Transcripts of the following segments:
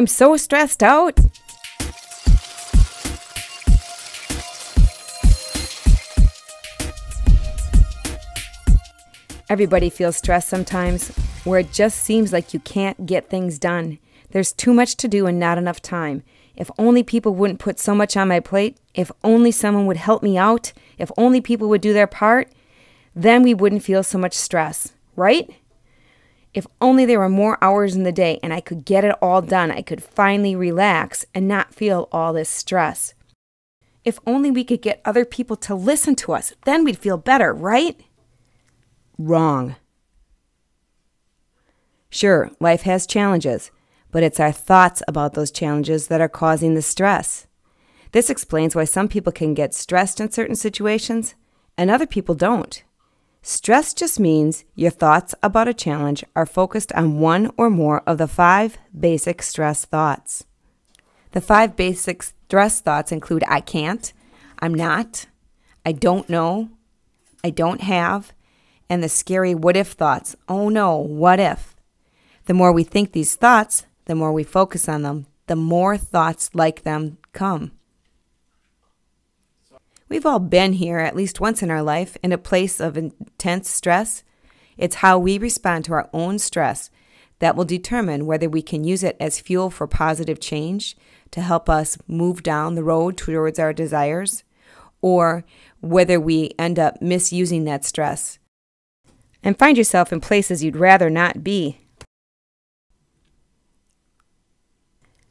I'm so stressed out. Everybody feels stressed sometimes, where it just seems like you can't get things done. There's too much to do and not enough time. If only people wouldn't put so much on my plate, if only someone would help me out, if only people would do their part, then we wouldn't feel so much stress, right? If only there were more hours in the day and I could get it all done, I could finally relax and not feel all this stress. If only we could get other people to listen to us, then we'd feel better, right? Wrong. Sure, life has challenges, but it's our thoughts about those challenges that are causing the stress. This explains why some people can get stressed in certain situations and other people don't. Stress just means your thoughts about a challenge are focused on one or more of the 5 basic stress thoughts. The 5 basic stress thoughts include I can't, I'm not, I don't know, I don't have, and the scary what if thoughts. Oh no, what if? The more we think these thoughts, the more we focus on them, the more thoughts like them come. We've all been here at least once in our life in a place of intense stress. It's how we respond to our own stress that will determine whether we can use it as fuel for positive change to help us move down the road towards our desires, or whether we end up misusing that stress and find yourself in places you'd rather not be.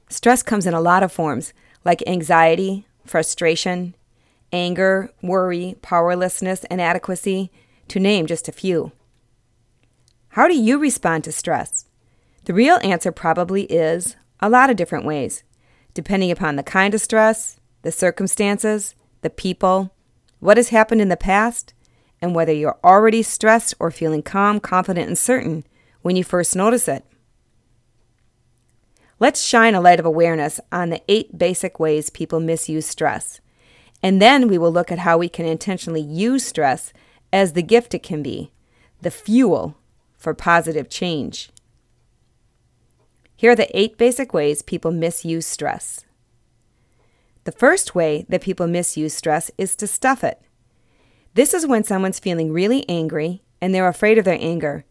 Stress comes in a lot of forms, like anxiety, frustration, anger, worry, powerlessness, inadequacy, to name just a few. How do you respond to stress? The real answer probably is a lot of different ways, depending upon the kind of stress, the circumstances, the people, what has happened in the past, and whether you're already stressed or feeling calm, confident, and certain when you first notice it. Let's shine a light of awareness on the 8 basic ways people misuse stress. And then we will look at how we can intentionally use stress as the gift it can be, the fuel for positive change. Here are the 8 basic ways people misuse stress. The first way that people misuse stress is to stuff it. This is when someone's feeling really angry and they're afraid of their anger.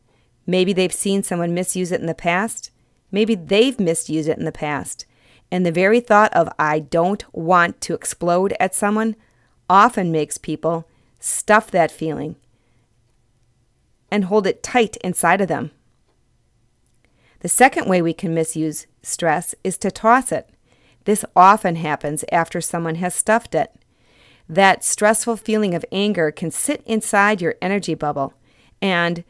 Maybe they've seen someone misuse it in the past. Maybe they've misused it in the past. And the very thought of I don't want to explode at someone often makes people stuff that feeling and hold it tight inside of them. The second way we can misuse stress is to toss it. This often happens after someone has stuffed it. That stressful feeling of anger can sit inside your energy bubble, and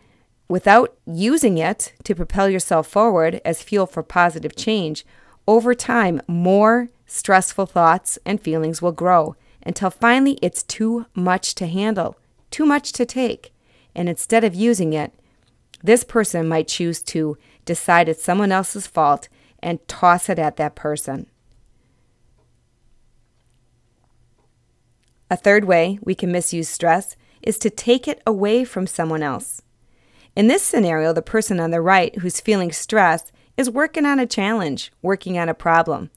without using it to propel yourself forward as fuel for positive change, over time, more stressful thoughts and feelings will grow until finally it's too much to handle, too much to take. And instead of using it, this person might choose to decide it's someone else's fault and toss it at that person. A third way we can misuse stress is to take it away from someone else. In this scenario, the person on the right who's feeling stressed is working on a challenge, working on a problem.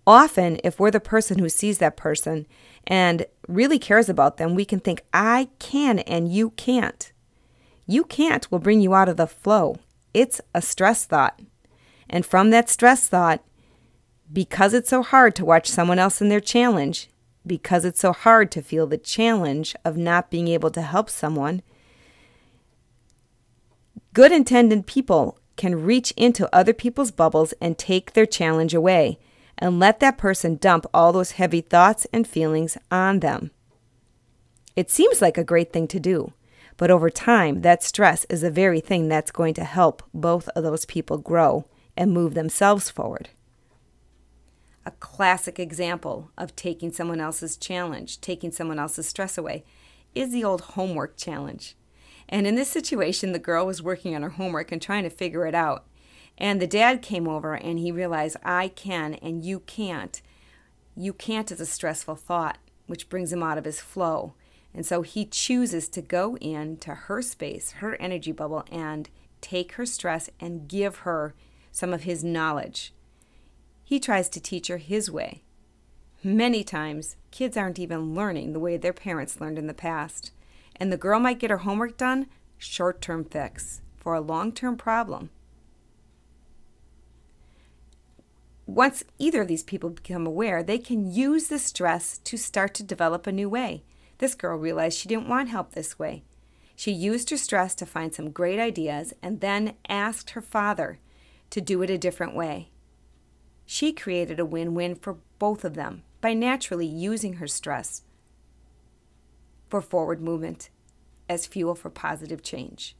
Often, if we're the person who sees that person and really cares about them, we can think, I can and you can't. You can't will bring you out of the flow. It's a stress thought. And from that stress thought, because it's so hard to watch someone else in their challenge, because it's so hard to feel the challenge of not being able to help someone, good intended people can reach into other people's bubbles and take their challenge away and let that person dump all those heavy thoughts and feelings on them. It seems like a great thing to do, but over time, that stress is the very thing that's going to help both of those people grow and move themselves forward. A classic example of taking someone else's challenge, taking someone else's stress away, is the old homework challenge. And in this situation, the girl was working on her homework and trying to figure it out. And the dad came over and he realized, I can and you can't. You can't is a stressful thought, which brings him out of his flow. And so he chooses to go into her space, her energy bubble, and take her stress and give her some of his knowledge. he tries to teach her his way. Many times, kids aren't even learning the way their parents learned in the past, and the girl might get her homework done, short-term fix, for a long-term problem. Once either of these people become aware, they can use the stress to start to develop a new way. This girl realized she didn't want help this way. She used her stress to find some great ideas and then asked her father to do it a different way. She created a win-win for both of them by naturally using her stress for forward movement as fuel for positive change.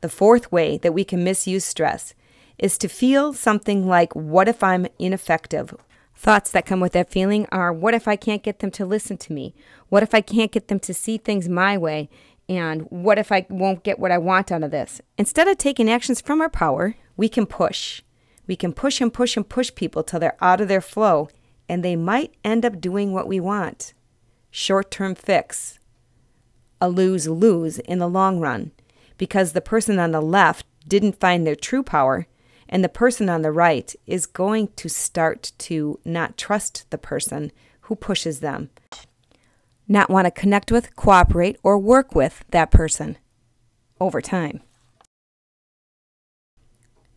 The fourth way that we can misuse stress is to feel something like, what if I'm ineffective? Thoughts that come with that feeling are, what if I can't get them to listen to me? What if I can't get them to see things my way? And what if I won't get what I want out of this? Instead of taking actions from our power, we can push. We can push and push and push people till they're out of their flow, and they might end up doing what we want. Short-term fix. A lose-lose in the long run, because the person on the left didn't find their true power, and the person on the right is going to start to not trust the person who pushes them, not want to connect with, cooperate, or work with that person over time.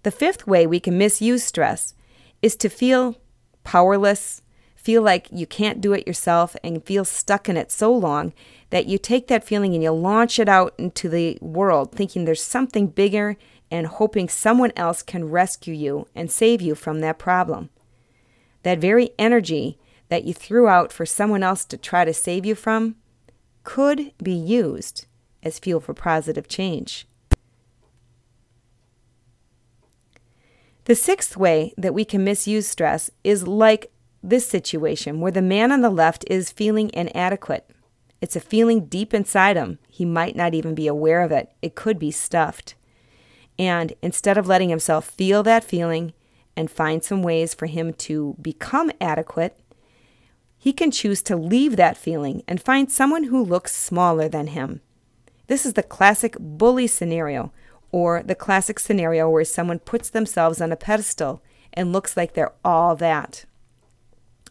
The fifth way we can misuse stress is to feel powerless, feel like you can't do it yourself, and feel stuck in it so long that you take that feeling and you launch it out into the world thinking there's something bigger and hoping someone else can rescue you and save you from that problem. That very energy that you threw out for someone else to try to save you from could be used as fuel for positive change. The sixth way that we can misuse stress is like this situation where the man on the left is feeling inadequate. It's a feeling deep inside him. He might not even be aware of it. It could be stuffed. And instead of letting himself feel that feeling and find some ways for him to become adequate, he can choose to leave that feeling and find someone who looks smaller than him. This is the classic bully scenario, or the classic scenario where someone puts themselves on a pedestal and looks like they're all that.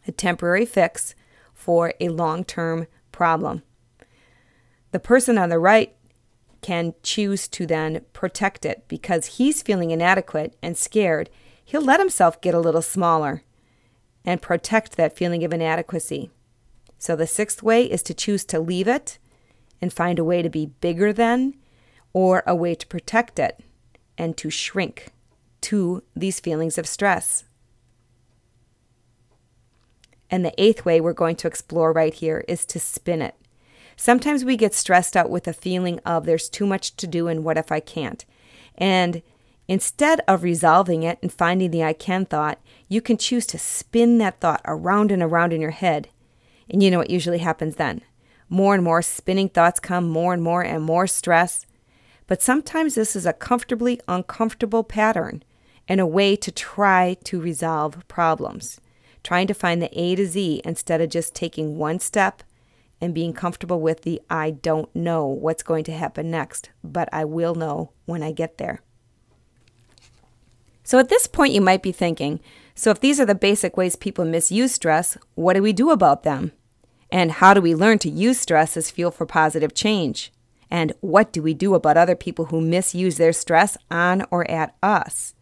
A temporary fix for a long-term problem. The person on the right can choose to then protect it because he's feeling inadequate and scared. He'll let himself get a little smaller and protect that feeling of inadequacy. So the sixth way is to choose to leave it and find a way to be bigger than, or a way to protect it and to shrink to these feelings of stress. And the eighth way we're going to explore right here is to spin it. Sometimes we get stressed out with a feeling of there's too much to do and what if I can't? And instead of resolving it and finding the I can thought, you can choose to spin that thought around and around in your head. And you know what usually happens then? More and more spinning thoughts come, more and more stress. But sometimes this is a comfortably uncomfortable pattern and a way to try to resolve problems. Trying to find the A to Z instead of just taking one step and being comfortable with the I don't know what's going to happen next, but I will know when I get there. So at this point you might be thinking, so if these are the basic ways people misuse stress, what do we do about them? And how do we learn to use stress as fuel for positive change? And what do we do about other people who misuse their stress on or at us?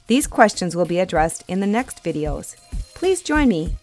These questions will be addressed in the next videos. Please join me